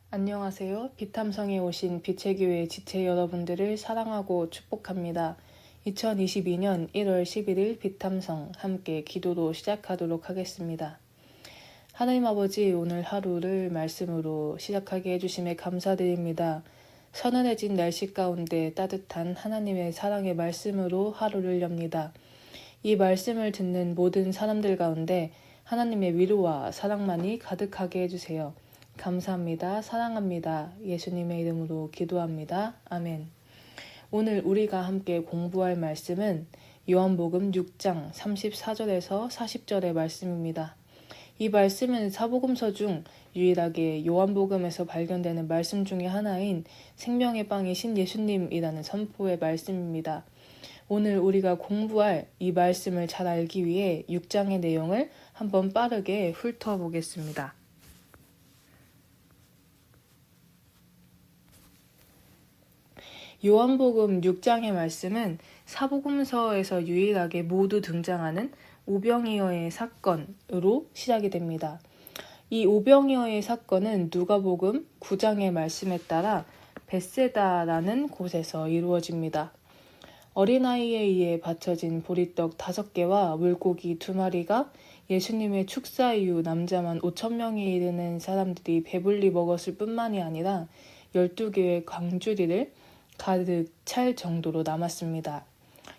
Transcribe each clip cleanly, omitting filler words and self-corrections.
안녕하세요. 비탐성에 오신 빛의 교회 지체 여러분들을 사랑하고 축복합니다. 2022년 1월 11일 비탐성 함께 기도로 시작하도록 하겠습니다. 하나님 아버지, 오늘 하루를 말씀으로 시작하게 해주심에 감사드립니다. 서늘해진 날씨 가운데 따뜻한 하나님의 사랑의 말씀으로 하루를 엽니다. 이 말씀을 듣는 모든 사람들 가운데 하나님의 위로와 사랑만이 가득하게 해주세요. 감사합니다. 사랑합니다. 예수님의 이름으로 기도합니다. 아멘. 오늘 우리가 함께 공부할 말씀은 요한복음 6장 34절에서 40절의 말씀입니다. 이 말씀은 사복음서 중 유일하게 요한복음에서 발견되는 말씀 중에 하나인 생명의 빵이신 예수님이라는 선포의 말씀입니다. 오늘 우리가 공부할 이 말씀을 잘 알기 위해 6장의 내용을 한번 빠르게 훑어보겠습니다. 요한복음 6장의 말씀은 사복음서에서 유일하게 모두 등장하는 오병이어의 사건으로 시작이 됩니다. 이 오병이어의 사건은 누가복음 9장의 말씀에 따라 벳세다라는 곳에서 이루어집니다. 어린아이에 의해 바쳐진 보리떡 5개와 물고기 2마리가 예수님의 축사 이후 남자만 5,000명에 이르는 사람들이 배불리 먹었을 뿐만이 아니라 12개의 광주리를 가득 찰 정도로 남았습니다.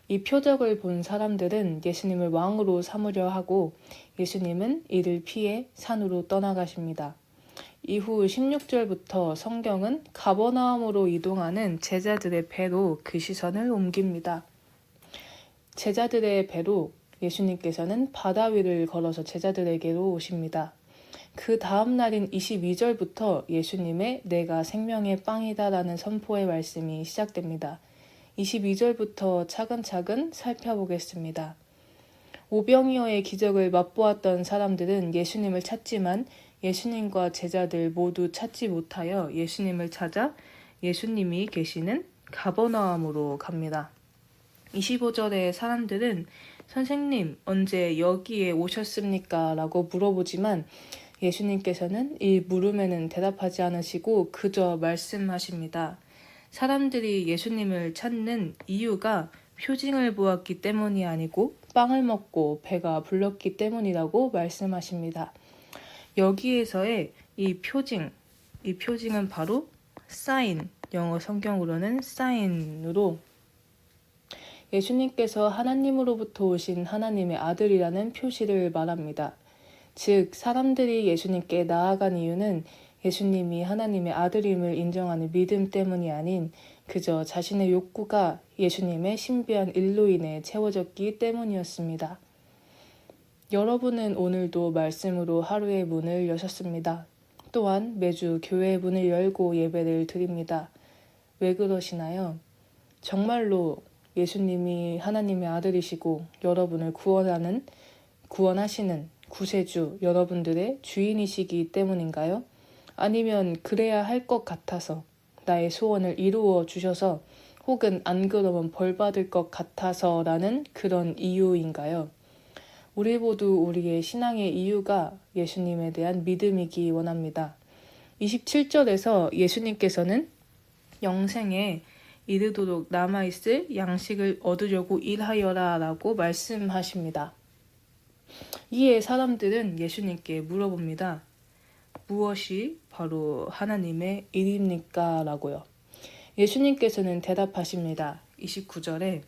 이 표적을 본 사람들은 예수님을 왕으로 삼으려 하고 예수님은 이를 피해 산으로 떠나가십니다. 이후 16절부터 성경은 가버나움으로 이동하는 제자들의 배로 그 시선을 옮깁니다. 제자들의 배로 예수님께서는 바다 위를 걸어서 제자들에게로 오십니다. 그 다음 날인 22절부터 예수님의 내가 생명의 빵이다 라는 선포의 말씀이 시작됩니다. 22절부터 차근차근 살펴보겠습니다. 오병이어의 기적을 맛보았던 사람들은 예수님을 찾지만 예수님과 제자들 모두 찾지 못하여 예수님을 찾아 예수님이 계시는 가버나움으로 갑니다. 25절에 사람들은 선생님, 언제 여기에 오셨습니까? 라고 물어보지만 예수님께서는 이 물음에는 대답하지 않으시고 그저 말씀하십니다. 사람들이 예수님을 찾는 이유가 표징을 보았기 때문이 아니고 빵을 먹고 배가 불렀기 때문이라고 말씀하십니다. 여기에서의 이 표징은 바로 사인, 영어 성경으로는 사인으로 예수님께서 하나님으로부터 오신 하나님의 아들이라는 표시를 말합니다. 즉, 사람들이 예수님께 나아간 이유는 예수님이 하나님의 아들임을 인정하는 믿음 때문이 아닌 그저 자신의 욕구가 예수님의 신비한 일로 인해 채워졌기 때문이었습니다. 여러분은 오늘도 말씀으로 하루의 문을 여셨습니다. 또한 매주 교회의 문을 열고 예배를 드립니다. 왜 그러시나요? 정말로 예수님이 하나님의 아들이시고 여러분을 구원하시는 구세주, 여러분들의 주인이시기 때문인가요? 아니면 그래야 할 것 같아서 나의 소원을 이루어 주셔서 혹은 안 그러면 벌 받을 것 같아서라는 그런 이유인가요? 우리 모두 우리의 신앙의 이유가 예수님에 대한 믿음이기 원합니다. 27절에서 예수님께서는 영생에 이르도록 남아있을 양식을 얻으려고 일하여라 라고 말씀하십니다. 이에 사람들은 예수님께 물어봅니다. 무엇이 바로 하나님의 일입니까? 라고요. 예수님께서는 대답하십니다. 29절에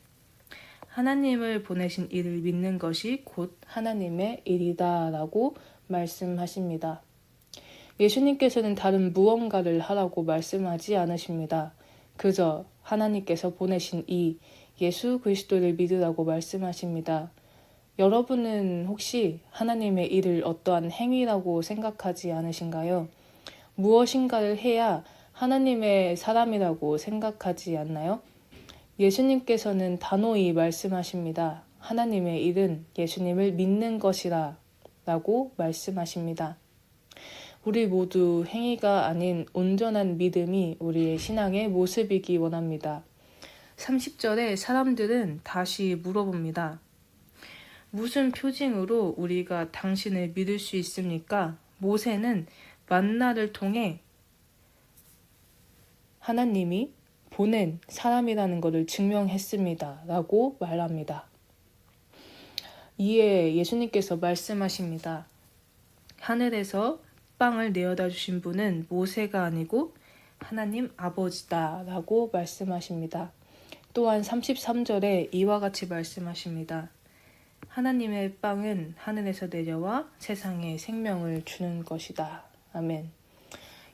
하나님을 보내신 이를 믿는 것이 곧 하나님의 일이다 라고 말씀하십니다. 예수님께서는 다른 무언가를 하라고 말씀하지 않으십니다. 그저 하나님께서 보내신 이 예수 그리스도를 믿으라고 말씀하십니다. 여러분은 혹시 하나님의 일을 어떠한 행위라고 생각하지 않으신가요? 무엇인가를 해야 하나님의 사람이라고 생각하지 않나요? 예수님께서는 단호히 말씀하십니다. 하나님의 일은 예수님을 믿는 것이라 라고 말씀하십니다. 우리 모두 행위가 아닌 온전한 믿음이 우리의 신앙의 모습이기 원합니다. 30절에 사람들은 다시 물어봅니다. 무슨 표징으로 우리가 당신을 믿을 수 있습니까? 모세는 만나를 통해 하나님이 보낸 사람이라는 것을 증명했습니다. 라고 말합니다. 이에 예수님께서 말씀하십니다. 하늘에서 빵을 내어다 주신 분은 모세가 아니고 하나님 아버지다 라고 말씀하십니다. 또한 33절에 이와 같이 말씀하십니다. 하나님의 빵은 하늘에서 내려와 세상에 생명을 주는 것이다. 아멘.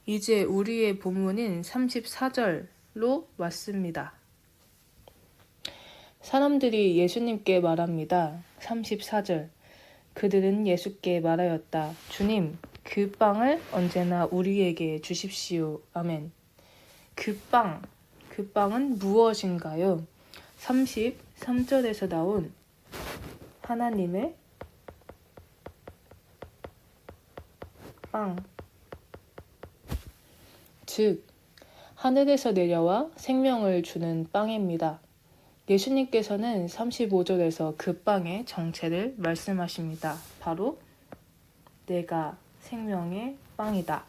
이제 우리의 본문인 34절로 왔습니다. 사람들이 예수님께 말합니다. 34절. 그들은 예수께 말하였다. 주님, 그 빵을 언제나 우리에게 주십시오. 아멘. 그 빵은 무엇인가요? 33절에서 나온 하나님의 빵, 즉 하늘에서 내려와 생명을 주는 빵입니다. 예수님께서는 35절에서 그 빵의 정체를 말씀하십니다. 바로 내가 생명의 빵이다.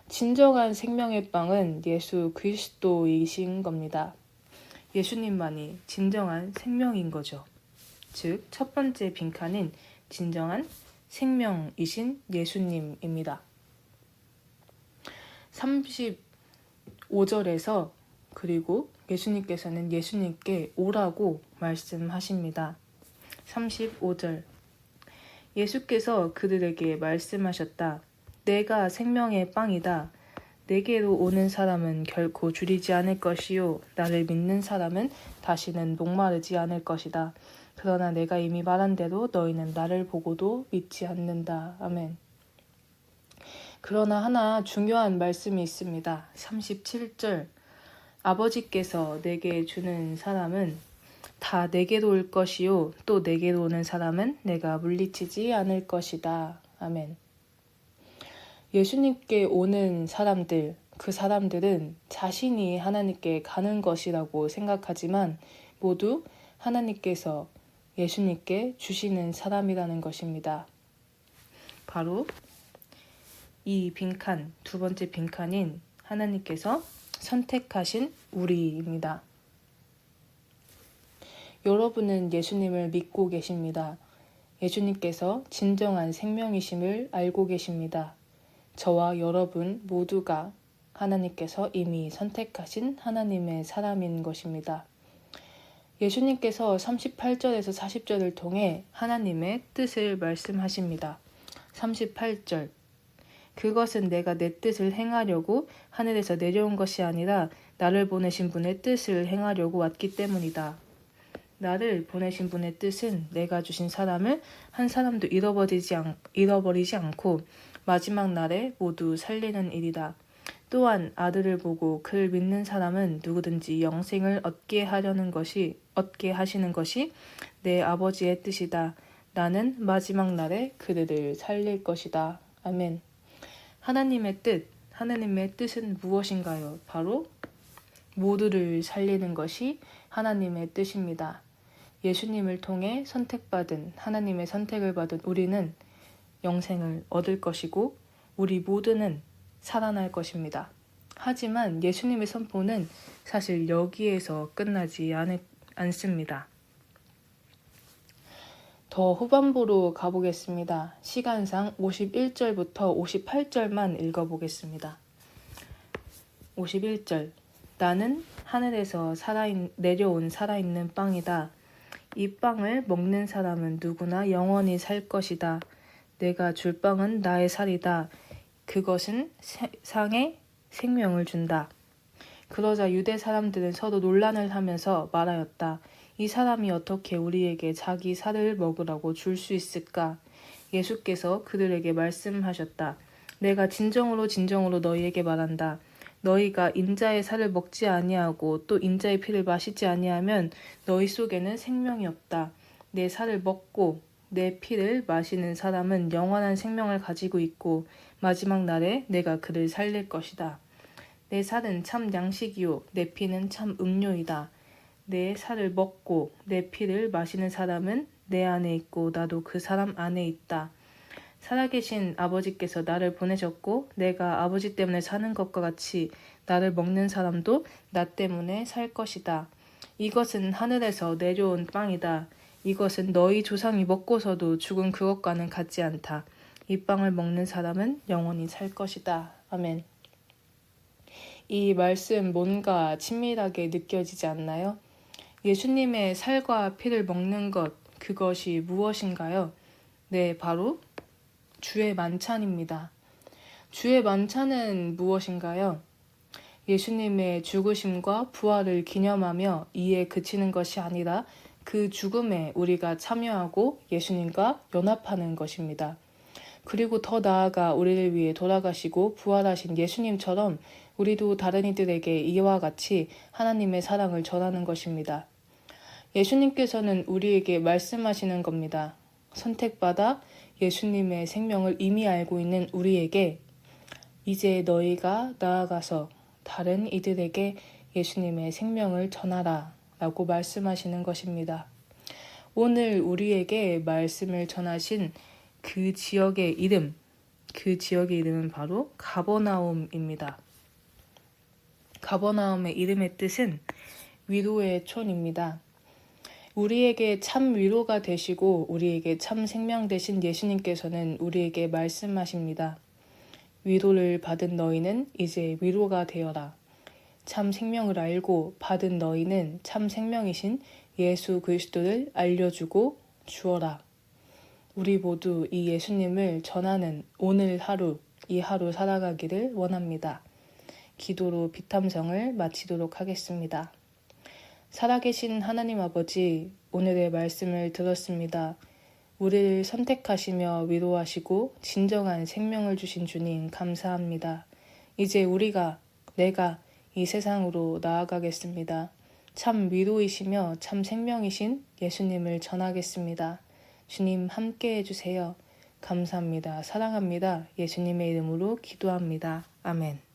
진정한 생명의 빵은 예수 그리스도이신 겁니다. 예수님만이 진정한 생명인 거죠. 즉, 첫 번째 빈칸인 진정한 생명이신 예수님입니다. 35절에서 그리고 예수님께서는 예수님께 오라고 말씀하십니다. 35절. 예수께서 그들에게 말씀하셨다. 내가 생명의 빵이다. 내게로 오는 사람은 결코 줄이지 않을 것이요. 나를 믿는 사람은 다시는 목마르지 않을 것이다. 그러나 내가 이미 말한 대로 너희는 나를 보고도 믿지 않는다. 아멘. 그러나 하나 중요한 말씀이 있습니다. 37절. 아버지께서 내게 주는 사람은 다 내게로 올 것이요. 또 내게로 오는 사람은 내가 물리치지 않을 것이다. 아멘. 예수님께 오는 사람들, 그 사람들은 자신이 하나님께 가는 것이라고 생각하지만 모두 하나님께서 예수님께 주시는 사람이라는 것입니다. 바로 이 빈칸, 두 번째 빈칸인 하나님께서 선택하신 우리입니다. 여러분은 예수님을 믿고 계십니다. 예수님께서 진정한 생명이심을 알고 계십니다. 저와 여러분 모두가 하나님께서 이미 선택하신 하나님의 사람인 것입니다. 예수님께서 38절에서 40절을 통해 하나님의 뜻을 말씀하십니다. 38절. 그것은 내가 내 뜻을 행하려고 하늘에서 내려온 것이 아니라 나를 보내신 분의 뜻을 행하려고 왔기 때문이다. 나를 보내신 분의 뜻은 내가 주신 사람을 한 사람도 잃어버리지 않고 마지막 날에 모두 살리는 일이다. 또한 아들을 보고 그를 믿는 사람은 누구든지 영생을 얻게 하시는 것이 내 아버지의 뜻이다. 나는 마지막 날에 그들을 살릴 것이다. 아멘. 하나님의 뜻은 무엇인가요? 바로 모두를 살리는 것이 하나님의 뜻입니다. 예수님을 통해 선택받은 하나님의 선택을 받은 우리는 영생을 얻을 것이고 우리 모두는 살아날 것입니다. 하지만 예수님의 선포는 사실 여기에서 끝나지 않습니다. 더 후반부로 가보겠습니다. 시간상 51절부터 58절만 읽어보겠습니다. 51절. 나는 하늘에서 내려온 살아있는 빵이다. 이 빵을 먹는 사람은 누구나 영원히 살 것이다. 내가 줄 빵은 나의 살이다. 그것은 세상에 생명을 준다. 그러자 유대 사람들은 서로 논란을 하면서 말하였다. 이 사람이 어떻게 우리에게 자기 살을 먹으라고 줄 수 있을까? 예수께서 그들에게 말씀하셨다. 내가 진정으로 너희에게 말한다. 너희가 인자의 살을 먹지 아니하고 또 인자의 피를 마시지 아니하면 너희 속에는 생명이 없다. 내 살을 먹고 내 피를 마시는 사람은 영원한 생명을 가지고 있고 마지막 날에 내가 그를 살릴 것이다. 내 살은 참 양식이요 내 피는 참 음료이다. 내 살을 먹고 내 피를 마시는 사람은 내 안에 있고 나도 그 사람 안에 있다. 살아계신 아버지께서 나를 보내셨고 내가 아버지 때문에 사는 것과 같이 나를 먹는 사람도 나 때문에 살 것이다. 이것은 하늘에서 내려온 빵이다. 이것은 너희 조상이 먹고서도 죽은 그것과는 같지 않다. 이 빵을 먹는 사람은 영원히 살 것이다. 아멘. 이 말씀 뭔가 친밀하게 느껴지지 않나요? 예수님의 살과 피를 먹는 것, 그것이 무엇인가요? 네, 바로 주의 만찬입니다. 주의 만찬은 무엇인가요? 예수님의 죽으심과 부활을 기념하며 이에 그치는 것이 아니라 그 죽음에 우리가 참여하고 예수님과 연합하는 것입니다. 그리고 더 나아가 우리를 위해 돌아가시고 부활하신 예수님처럼 우리도 다른 이들에게 이와 같이 하나님의 사랑을 전하는 것입니다. 예수님께서는 우리에게 말씀하시는 겁니다. 선택받아 예수님의 생명을 이미 알고 있는 우리에게 이제 너희가 나아가서 다른 이들에게 예수님의 생명을 전하라 라고 말씀하시는 것입니다. 오늘 우리에게 말씀을 전하신 그 지역의 이름은 바로 가버나움입니다. 가버나움의 이름의 뜻은 위로의 촌입니다. 우리에게 참 위로가 되시고 우리에게 참 생명 되신 예수님께서는 우리에게 말씀하십니다. 위로를 받은 너희는 이제 위로가 되어라. 참 생명을 알고 받은 너희는 참 생명이신 예수 그리스도를 알려주고 주어라. 우리 모두 이 예수님을 전하는 오늘 하루, 이 하루 살아가기를 원합니다. 기도로 비탐성을 마치도록 하겠습니다. 살아계신 하나님 아버지, 오늘의 말씀을 들었습니다. 우리를 선택하시며 위로하시고 진정한 생명을 주신 주님 감사합니다. 이제 내가 이 세상으로 나아가겠습니다. 참 위로이시며 참 생명이신 예수님을 전하겠습니다. 주님 함께 해주세요. 감사합니다. 사랑합니다. 예수님의 이름으로 기도합니다. 아멘.